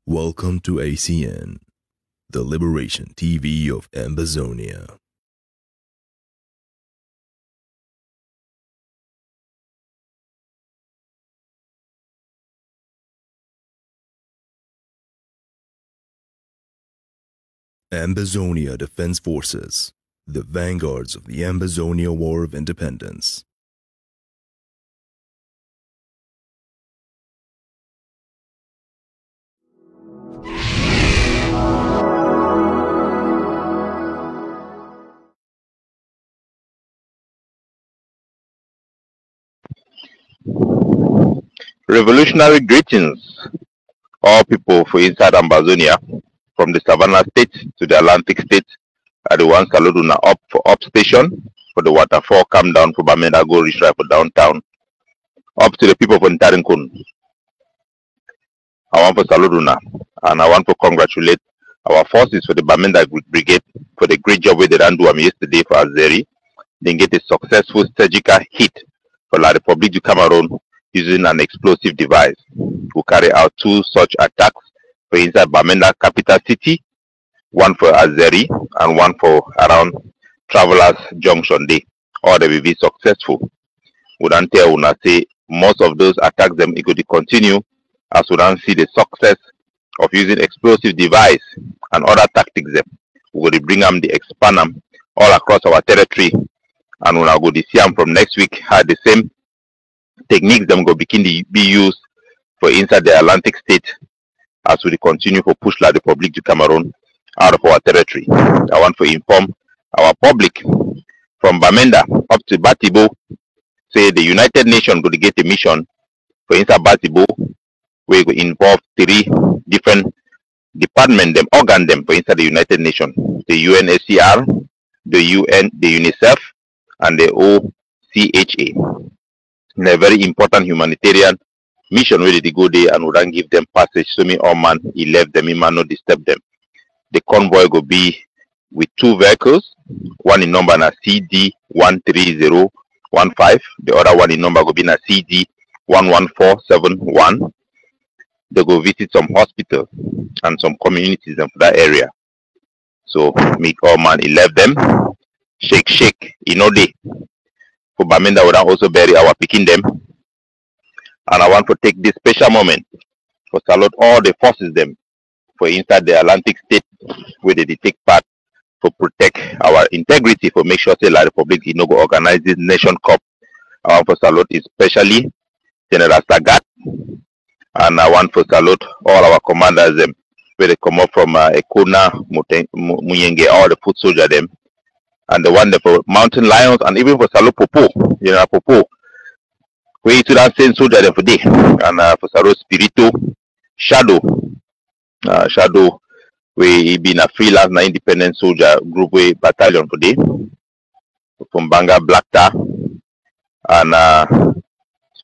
Welcome to ACN, the Liberation TV of Ambazonia. Ambazonia Defense Forces, the vanguards of the Ambazonia War of Independence. Revolutionary greetings, all people for inside Ambazonia, from the Savannah State to the Atlantic State, at the one Saluduna up for up station, for the waterfall come down for Bamenda go reach right for downtown, up to the people for Ntarinkun. I want for Saluduna, and I want to congratulate our forces for the Bamenda Brigade for the great job we did do yesterday for Azeri. They get a successful surgical hit for La République du Cameroon using an explosive device. We carry out two such attacks for inside Bamenda capital city, one for Azeri and one for around Travelers Junction Day. All they will be successful. We don't tell una say most of those attacks them it could continue as we don't see the success of using explosive device and other tactics them. We will bring them the expand them all across our territory, and we are going to see them from next week how the same techniques them go begin to be used for inside the Atlantic State as we continue to push La République du Cameroon out of our territory. I want to inform our public from Bamenda up to Batibo, say the United Nations going to get a mission for inside Batibo, where we involve 3 different departments, them organ them for inside the United Nations, the UNHCR, the UN, the UNICEF, and the OCHA. A very important humanitarian mission where they go there and we don't give them passage. So me all man, he left them, he man not disturb them. The convoy will be with 2 vehicles, one in number na CD13015, the other one in number will be na CD11471. They go visit some hospitals and some communities for that area. So me all man, he left them. Shake, you know they. For Bamenda, we also bury our picking them. And I want to take this special moment to salute all the forces them for inside the Atlantic State where they take part to protect our integrity, for make sure say La République you know go organize this Nation Cup. I want to salute especially General Sagat, and I want to salute all our commanders them where they come up from Ekona, Muyenge, all the foot soldier them, and the one for Mountain Lions, and even for Salo Popo, General Popo, we to that same soldier them for day, and for Salo Spirito, Shadow, we been a freelance na independent soldier group way battalion for day, from Banga Black Tar, and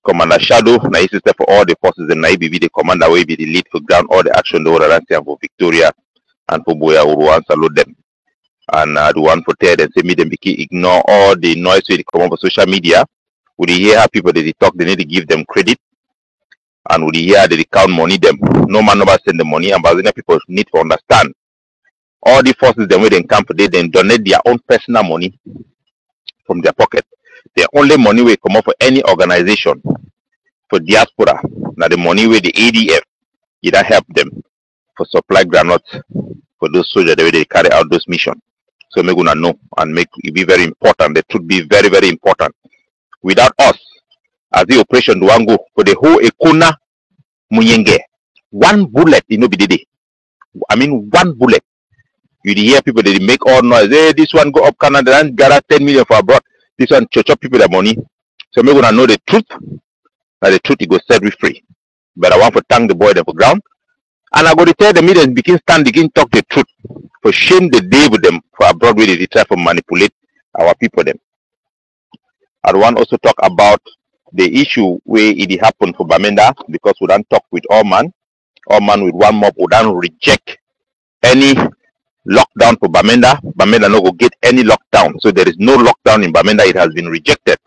Commander Shadow, na his sister for all the forces, and na be the commander way be the lead for ground all the action the order for Victoria and for Boya Uru and salute them. And the one for tell them say me them ignore all the noise we come on for social media. Would you hear how people they talk, they need to give them credit, and would you hear they count money them. No man never send the money, and Brazilian people need to understand all the forces them where they come for they then donate their own personal money from their pocket. The only money we come up for any organization for diaspora. Now the money where the ADF either help them for supply granules for those soldiers the way they carry out those missions. So we're gonna know and make it be very important. The truth be very, very important. Without us, as the operation Duango for the whole Ekona Muyenge, one bullet be the day. I mean 1 bullet. You hear people they make all noise. Hey, this one go up Canada and gather 10 million for abroad. This one chop people the money. So we're gonna know the truth. And the truth it go set we free. But I want to thank the boy them for ground. And I go to tell the media begin talk the truth. For shame the day with them for abroad where they try to manipulate our people them. I want also talk about the issue where it happened for Bamenda, because we don't talk with all man with one mob, we don't reject any lockdown for Bamenda. Bamenda no go get any lockdown. So there is no lockdown in Bamenda, it has been rejected.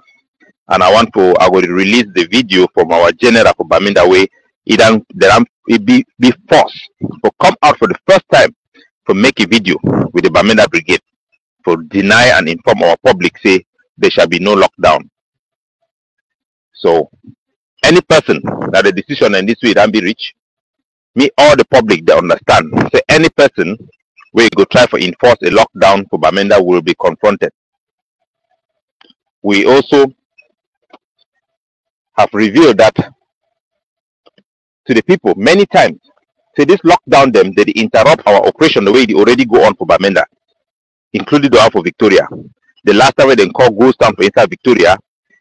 And I go to release the video from our general for Bamenda way it be forced to come out for the first time to make a video with the Bamenda Brigade to deny and inform our public say there shall be no lockdown. So any person that the decision in this way don't be reached, me all the public they understand. Say any person will go try to enforce a lockdown for Bamenda will be confronted. We also have revealed that to the people many times. Say this lockdown them, they interrupt our operation the way they already go on for Bamenda, including the one for Victoria. The last time they call Ghost Town for inside Victoria,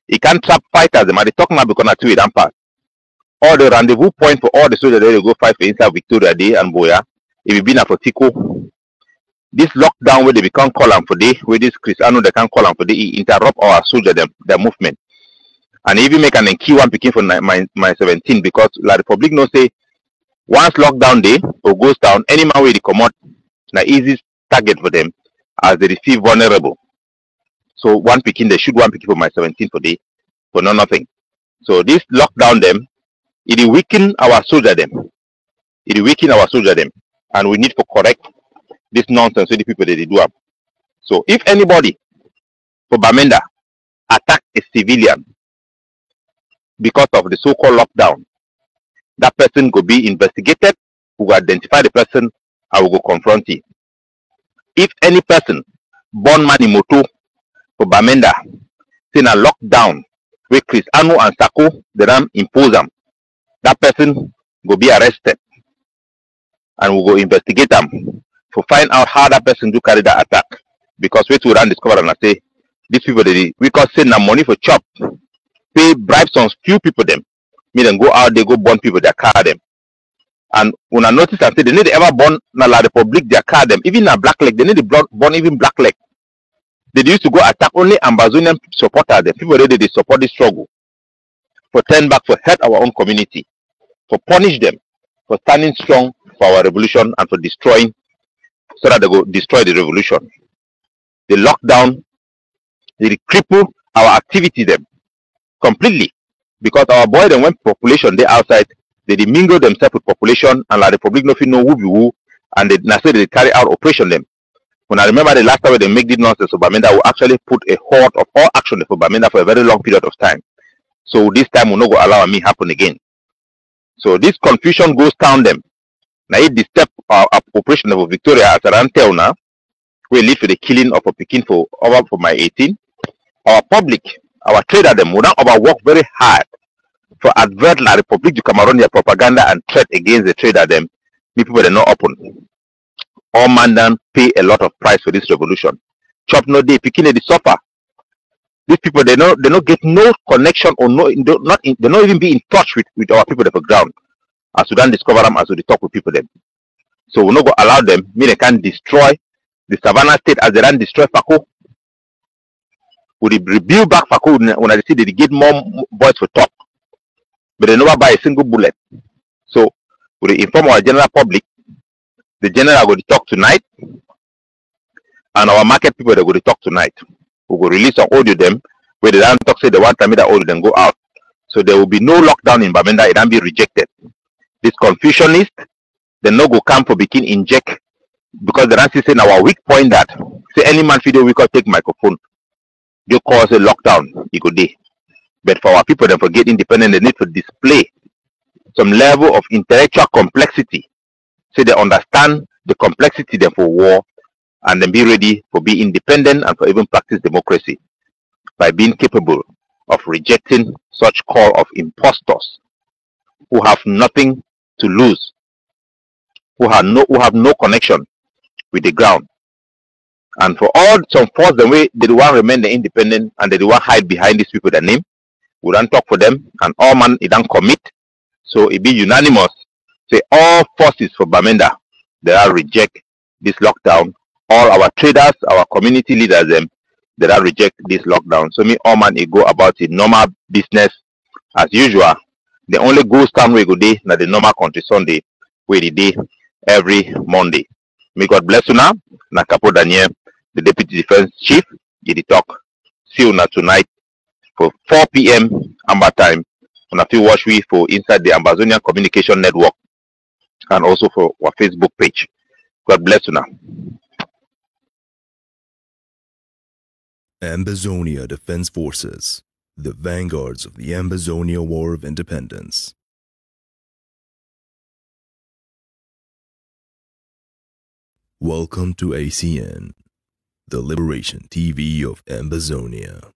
he can't trap fighters them. Are they talking about because two don't pass? All the rendezvous point for all the soldiers they go fight for inside Victoria Day and Boya. If you been for Tico, this lockdown where they become call them for day, where this Cristiano they can call them for day, he interrupt our soldiers their movement. And even make an key one picking for my 17 because like the public no say once lockdown day or goes down, any man where they come out, na easy target for them as they receive vulnerable. So one picking they shoot one picking for my 17 for day for nothing. So this lockdown them, it weaken our soldier them. It weaken our soldier them, and we need to correct this nonsense with the people that they do up. So if anybody for Bamenda attack a civilian because of the so-called lockdown, that person will be investigated, we will identify the person, and we will confront him. If any person born money moto for Bamenda, saying a lockdown where Cristiano and Sako they don't impose them, that person will be arrested, and we will investigate them to find out how that person do carry that attack. Because we to run discover and I say these people we can send them money for chop, pay bribes on few people them, me then go out, they go burn people, they car them. And when I notice and say they need to ever burn na la Republic, they car them, even a black leg, they need to burn even black leg. They used to go attack only Ambazonian supporters, the people that they support the struggle, for turn back for help our own community, for punish them, for standing strong for our revolution and for destroying, so that they go destroy the revolution. The lockdown, they cripple our activity them completely. Because our boy then when population they outside, they mingle themselves with population and like the public nothing know who be who, and they say they carry out operation them. When I remember the last time they make this nonsense, so Bamenda will actually put a halt of all action for Bamenda for a very long period of time. So this time will not go allow me happen again. So this confusion goes down them. Now it the step of operation of Victoria as around now, we lead for the killing of a Pekin for over for my 18. Our public, our trader them will not overwork very hard for advert la Republic to come around their propaganda and threat against the trader them. People they not open. All man then pay a lot of price for this revolution. Chop no day, Pekin they suffer. These people they not get no connection or no they not even be in touch with our people on the ground. As we don't discover them, as we talk with people them. So we're not going to allow them, mean they can destroy the Savannah state as they don't destroy Fako. We rebuild back Fako when I see they get more boys for talk. But they never buy a single bullet. So we inform our general public. The general are going to talk tonight. And our market people are going to talk tonight. We will release an audio them where they don't talk, say they want to make that audio then go out. So there will be no lockdown in Bamenda, it don't be rejected. This confusionist, they no go come for begin inject because the answer say our weak point that say any man video we can take microphone. You cause a lockdown, you could day. But for our people that forget independent, they need to display some level of intellectual complexity. So they understand the complexity then for war and then be ready for be independent and for even practice democracy by being capable of rejecting such call of impostors who have nothing to lose, who have no connection with the ground. And for all some force the way they want to remain the independent and they want to hide behind these people that name, we don't talk for them and all man it don't commit. So it be unanimous. Say all forces for Bamenda they are reject this lockdown. All our traders, our community leaders them they are reject this lockdown. So me all man it go about it normal business as usual. The only ghost time we go day na the normal country Sunday where the day every Monday. May God bless you now. Na Capo Daniel, the Deputy Defense Chief, get the talk. See you now tonight for 4 p.m. Amber time Una fit watch we for inside the Ambazonian Communication Network and also for our Facebook page. God bless you now. Ambazonia Defense Forces, the vanguards of the Ambazonia War of Independence. Welcome to ACN, the Liberation TV of Ambazonia.